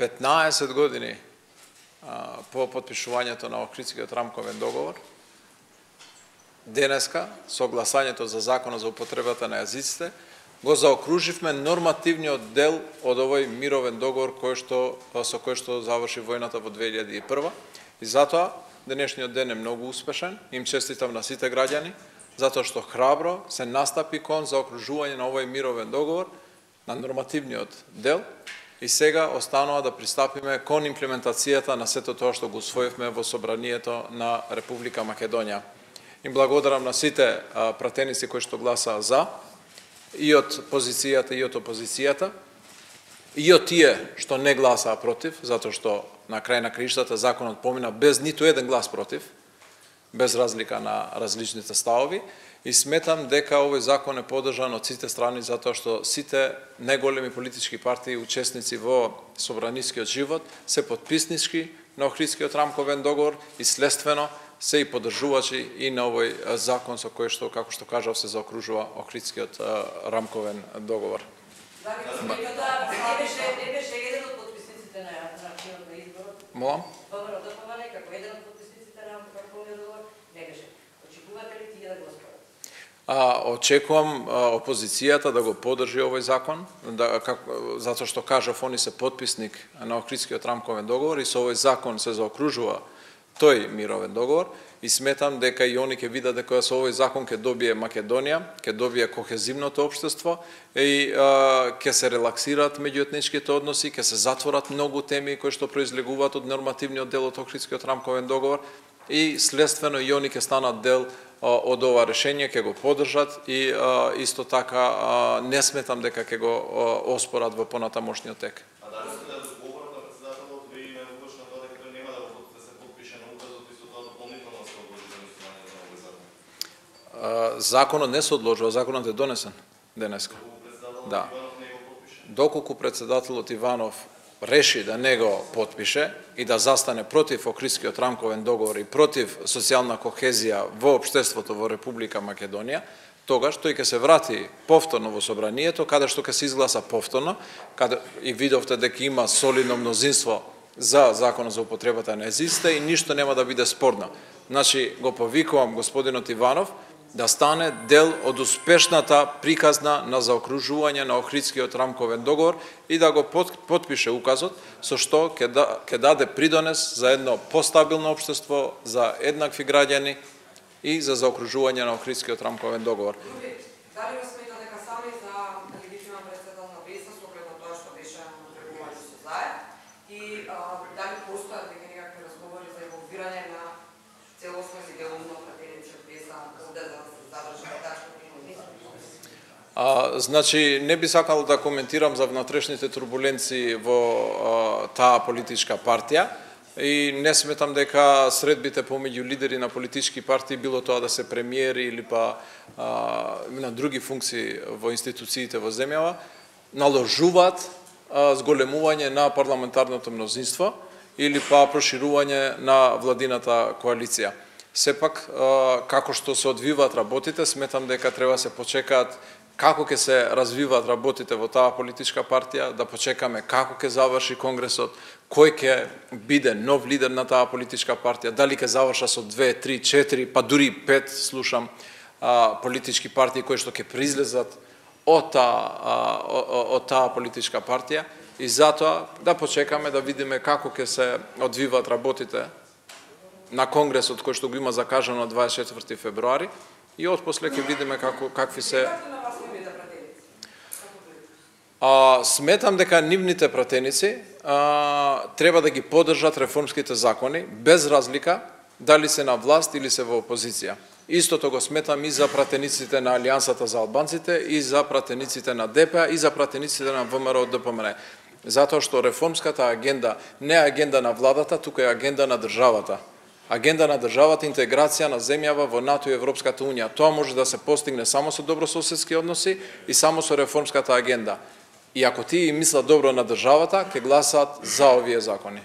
15 години по потпишувањето на Охридскиот рамковен договор, денеска, со гласањето за Законот за употребата на јазиците, го заокруживме нормативниот дел од овој мировен договор со кој што заврши војната во 2001. И затоа, денешниот ден е многу успешен. Им честитам на сите граѓани, затоа што храбро се настапи кон заокружување на овој мировен договор, на нормативниот дел, и сега останува да пристапиме кон имплементацијата на сето тоа што го усвоивме во Собранието на Република Македонија. Им благодарам на сите пратеници кои што гласаа за, и од позицијата и од опозицијата, и од тие што не гласаа против, затоа што на крај на краиштата законот помина без ниту еден глас против, без разлика на различните ставови, и сметам дека овој закон е поддржан од сите страни затоа што сите најголеми политички партии учесници во собранискиот живот се потписнички на Охридскиот рамковен договор и следствено се и поддржувачи и на овој закон со кој што, како што кажав, се заокружува Охридскиот рамковен договор. Не беше еден од потписниците на изборот? Молам? ВМРО ДПМН како еден од потписниците на рамковен договор не беше. Очекувате ли тие да го оспорат? Очекувам опозицијата да го поддржи овој закон, затоа што кажав, они се потписник на Охридскиот рамковен договор и со овој закон се заокружува тој мировен договор, и сметам дека и они ќе видат дека со овој закон ќе добие Македонија, ќе добие кохезивното општество и ќе се релаксираат меѓуетничките односи, ќе се затворат многу теми кои што произлегуваат од нормативниот дел од Охридскиот рамковен договор, и следствено и они ќе станат дел од ова решение, ќе го поддржат и исто така не сметам дека ќе го оспорат во понатамошниот тек. Законот не се одложува, законот е донесен денеска. Да. Доколку председателот Иванов реши да не го потпише и да застане против Охридскиот рамковен договор и против социјална кохезија во општеството во Република Македонија, тогаш тој ќе се врати повторно во собранието, каде што ќе се изгласа повторно, каде и видовте дека има солидно мнозинство за законот за употребата на јазиците и ништо нема да биде спорно. Значи, го повикувам господинот Иванов да стане дел од успешната приказна на заокружување на Охридскиот рамковен договор и да го потпише указот, со што ќе даде придонес за едно постабилно општество, за еднакви граѓани и за заокружување на Охридскиот рамковен договор. Дали го смета дека сами за легитимен председател на БЕС согледно тоа што беше прегувано со ЗАЕ и дали постојат дека некакви разговори за инволвирање на целосно и делумно пратеници од БЕС овде за да се задржи тачка Значи, не би сакал да коментирам за внатрешните турбуленции во таа политичка партија и не сметам дека средбите помеѓу лидери на политички партии, било тоа да се премиери или па на други функции во институциите во земјава, наложуваат зголемување на парламентарното мнозинство или па проширување на владината коалиција. Сепак, како што се одвиваат работите, сметам дека треба се почекаат како ќе се развиваат работите во таа политичка партија, да почекаме како ќе заврши конгресот, кој ќе биде нов лидер на таа политичка партија, дали ќе заврша со 2, 3, 4, па дури 5, слушам, политички партии кои што ќе произлезат од таа политичка партија, и затоа да почекаме да видиме како ќе се одвиваат работите на конгресот кој што го има закажано 24 февруари, и отпосле ќе видиме какви се. Сметам дека нивните пратеници треба да ги поддржат реформските закони, без разлика дали се на власт или се во опозиција. Истото го сметам и за пратениците на Алијансата за албанците, и за пратениците на ДПА, и за пратениците на ВМРО ДПМН. Затоа што реформската агенда не е агенда на владата, туку е агенда на државата. Агенда на државата, интеграција на земјава во НАТО и Европската Унија. Тоа може да се постигне само со добрососедски односи и само со реформската агенда. И ако тие мислат добро на државата, ќе гласаат за овие закони.